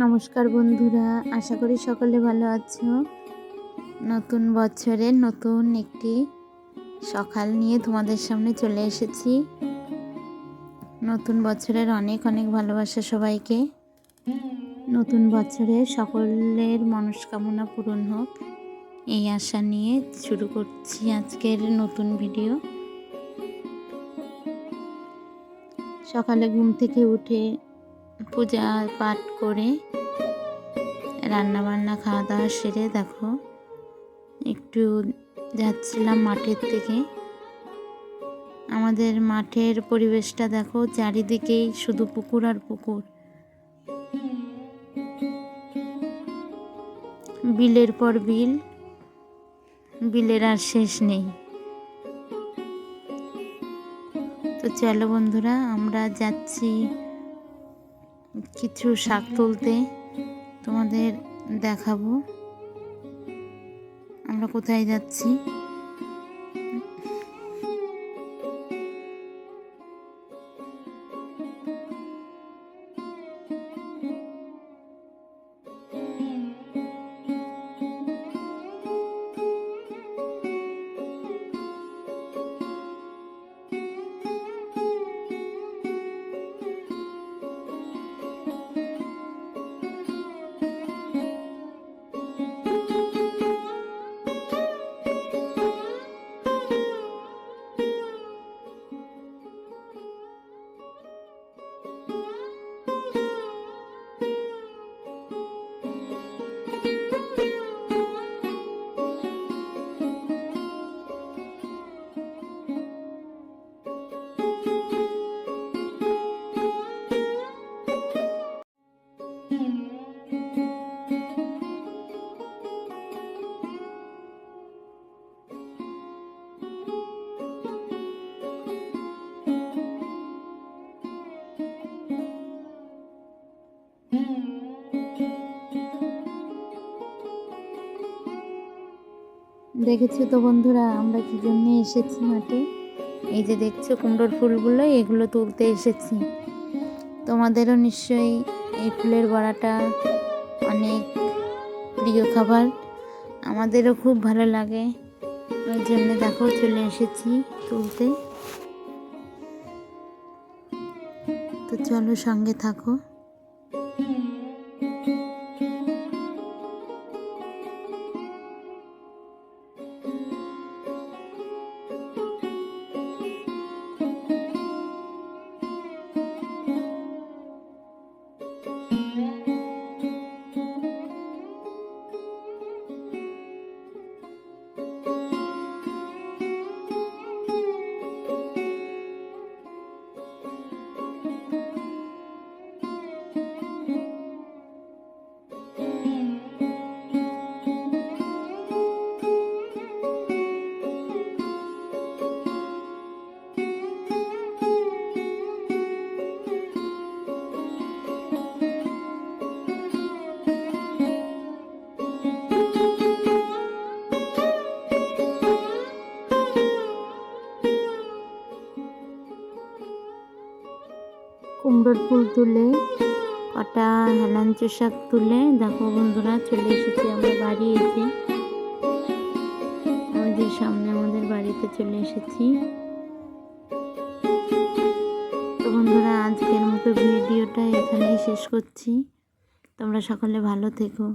নমস্কার বন্ধুরা, আশা করি সকলে ভালো আছো। নতুন বছরের নতুন একটি সকাল নিয়ে তোমাদের সামনে চলে এসেছি। নতুন বছরের অনেক অনেক ভালোবাসা সবাইকে। নতুন বছরে সকলের মনস্কামনা পূরণ হোক, এই আশা নিয়ে শুরু করছি আজকের নতুন ভিডিও। সকালে ঘুম থেকে উঠে পূজা পাঠ করে রান্নাবান্না খাওয়া দাওয়া সেরে দেখো একটু যাচ্ছিলাম মাঠের থেকে। আমাদের মাঠের পরিবেশটা দেখো, চারিদিকেই শুধু পুকুর আর পুকুর, বিলের পর বিল, বিলের আর শেষ নেই। তো চলো বন্ধুরা, আমরা যাচ্ছি কিছু শাক তুলতে, তোমাদের দেখাবো আমরা কোথায় যাচ্ছি। দেখেছো তো বন্ধুরা, আমরা কি জন্য এসেছি মাঠে। এই যে দেখছো কুমড়োর ফুলগুলো, এগুলো তুলতে এসেছি। তোমাদেরও নিশ্চয়ই এই ফুলের বড়াটা অনেক প্রিয় খাবার, আমাদেরও খুব ভালো লাগে, ওই জন্য দেখো চলে এসেছি তুলতে। তো চলো সঙ্গে থাকো। কুমড়োর ফুল তুলে, কটা হেলাঞ্চো শাক তুলে দেখো বন্ধুরা চলে এসেছি আমরা বাড়ি। এসে আমাদের সামনে আমাদের বাড়িতে চলে এসেছি। তো বন্ধুরা, আজকের মতো ভিডিওটা এখানেই শেষ করছি। তোমরা সকলে ভালো থেকো।